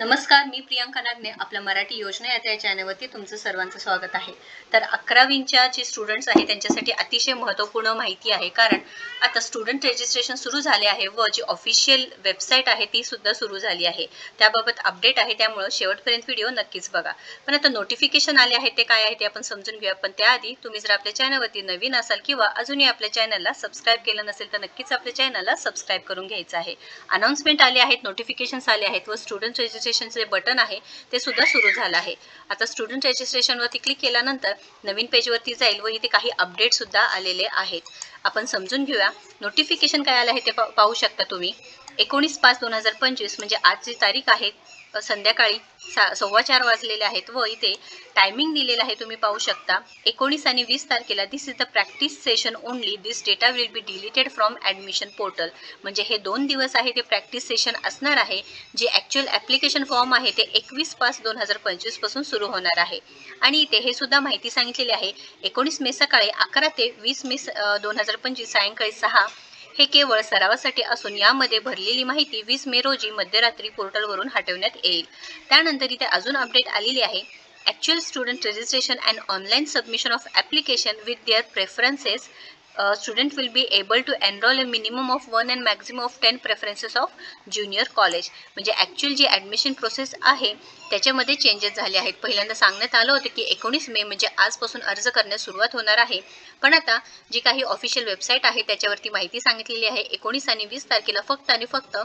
नमस्कार, मी प्रियांका नागने आपल्या मराठी योजना या चॅनलवरती तुमचं सर्वांचं स्वागत आहे। तर 11वीच्या जे स्टुडंट्स आहेत त्यांच्यासाठी अतिशय महत्त्वपूर्ण माहिती आहे, कारण आता स्टुडंट रजिस्ट्रेशन सुरू झाले आहे व जी ऑफिशियल वेबसाईट आहे ती सुद्धा सुरू झाली आहे। त्याबाबत अपडेट आहे, त्यामुळे शेवटपर्यंत व्हिडिओ नक्कीच बघा। पण आता नोटिफिकेशन आले आहे ते काय आहे ते आपण समजून घेऊया। पण त्याआधी तुम्ही जर आपल्या चॅनलवरती नवीन असाल किंवा अजूनही आपल्या चॅनलला सबस्क्राइब केलं नसेल तर नक्कीच आपल्या चॅनलला सबस्क्राइब करून घ्यायचं आहे। अनाउन्समेंट आले आहेत, नोटिफिकेशन्स आले आहेत व स्टुडंट रजिस्ट्रेशनचे बटन आहे ते सुद्धा सुरू झालं आहे। आता स्टुडंट रजिस्ट्रेशनवरती क्लिक केल्यानंतर नवीन पेजवरती जाईल व इथे काही अपडेट सुद्धा आलेले आहेत। आपण समजून घेऊया। नोटिफिकेशन काय आले आहे ते पाहू शकता तुम्ही। 19/5/2025 म्हणजे आज जी तारीख आहे, संध्याकाळी 4:15 वाजलेले आहेत व इथे टायमिंग दिलेला आहे, तुम्ही पाहू शकता। 19 आणि 20 तारखेला this is the practice session only, this data will be deleted from admission portal. म्हणजे हे 2 दिवस आहे ते प्रॅक्टिस सेशन असणार आहे। जे ॲक्च्युअल ॲप्लिकेशन फॉर्म आहे ते 21/5/2025 पासून सुरू होणार आहे। आणि इथे हे सुद्धा माहिती सांगितलेली आहे, 19 मे सकाळी 11 ते 20 मे 2025 सायंकाळी 6 हे केवळ सरावासाठी असून यामध्ये भरलेली माहिती 20 मे रोजी मध्यरात्री पोर्टलवरून हटवण्यात येईल। त्यानंतर इथे अजून अपडेट आलेली आहे। Actual student registration and online submission of application with their preferences, student will be able to enroll a minimum of 1 and maximum of 10 preferences of junior college। म्हणजे ॲक्च्युअल जी ॲडमिशन प्रोसेस आहे त्याच्यामध्ये changes झाले आहेत। पहिल्यांदा सांगण्यात आलं होतं की 19 मे म्हणजे आजपासून अर्ज करण्यास सुरुवात होणार आहे, पण आता जी काही ऑफिशियल वेबसाईट आहे त्याच्यावरती माहिती सांगितलेली आहे 19 आणि 20 तारखेला फक्त आणि फक्त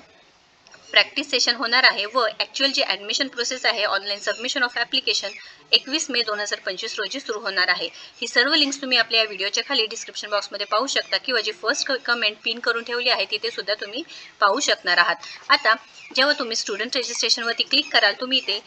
प्रॅक्टिस सेशन होणार आहे व ॲक्च्युअल जी ॲडमिशन प्रोसेस आहे ऑनलाईन सबमिशन ऑफ ॲप्लिकेशन 21 मे 2025 रोजी सुरू होणार आहे। ही सर्व लिंक्स तुम्ही आपल्या या व्हिडिओच्या खाली डिस्क्रिप्शन बॉक्समध्ये पाहू शकता किंवा जी फर्स्ट कमेंट पिन करून ठेवली आहे तिथे सुद्धा तुम्ही पाहू शकणार आहात। आता जेव्हा तुम्ही स्टुडंट रजिस्ट्रेशनवरती क्लिक कराल, तुम्ही ते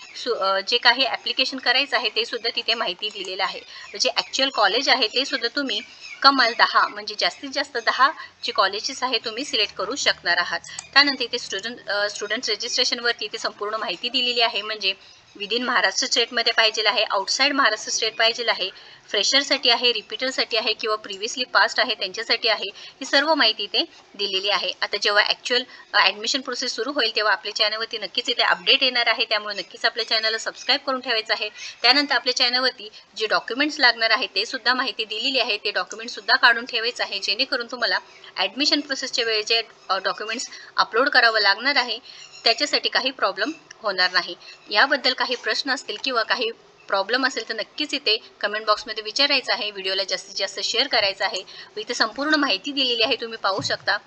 जे काही ॲप्लिकेशन करायचं आहे ते सुद्धा तिथे माहिती दिलेलं आहे। जे ॲक्च्युअल कॉलेज आहे ते सुद्धा तुम्ही कमाल 10 म्हणजे जास्तीत जास्त 10 जे कॉलेजेस आहे तुम्ही सिलेक्ट करू शकणार आहात। त्यानंतर इथे स्टुडंट रजिस्ट्रेशनवरती इथे संपूर्ण माहिती दिलेली आहे। म्हणजे विदिन महाराष्ट्र स्टेटमध्ये पाहिजे आहे, आउटसाइड महाराष्ट्र स्टेट पाहिजे आहे, फ्रेशरसाठी आहे, रिपीटरसाठी आहे किंवा प्रिव्हियसली पास्ट आहे त्यांच्यासाठी आहे, ही सर्व माहिती इथे दिलेली आहे। आता जेव्हा ॲक्च्युअल ॲडमिशन प्रोसेस सुरू होईल तेव्हा आपल्या चॅनलवरती नक्कीच इथे अपडेट येणार आहे, त्यामुळे नक्कीच आपल्या चॅनलला सबस्क्राइब करून ठेवायचं आहे। त्यानंतर आपल्या चॅनलवरती जे डॉक्युमेंट्स लागणार आहे ते सुद्धा माहिती दिलेली आहे, ते डॉक्युमेंट्स सुद्धा काढून ठेवायचं आहे, जेणेकरून तुम्हाला ॲडमिशन प्रोसेसच्या वेळी जे डॉक्युमेंट्स अपलोड करावं लागणार आहे त्याच्यासाठी काही प्रॉब्लेम होणार नाही। याबद्दल काही प्रश्न असतील किंवा काही प्रॉब्लेम असेल तर नक्कीच इथे कमेंट बॉक्समध्ये विचारायचं आहे। व्हिडिओला जास्तीत जास्त शेअर करायचं आहे व इथे संपूर्ण माहिती दिलेली आहे, तुम्ही पाहू शकता।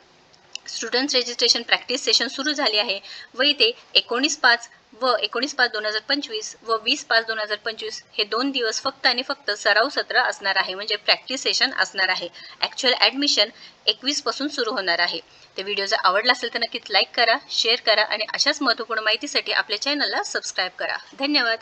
स्टुडंट रजिस्ट्रेशन प्रॅक्टिस सेशन सुरू झाली आहे व इथे 19/5/2025 व 20/5/2025 हे 2 दिवस फक्त आणि फक्त सराव सत्र असणार आहे, म्हणजे प्रॅक्टिस सेशन असणार आहे। ॲक्च्युअल ॲडमिशन 21 पासून सुरू होणार आहे। तर व्हिडिओ जर आवडला असेल तर नक्कीच लाईक करा, शेअर करा आणि अशाच महत्त्वपूर्ण माहितीसाठी आपल्या चॅनलला सबस्क्राइब करा। धन्यवाद।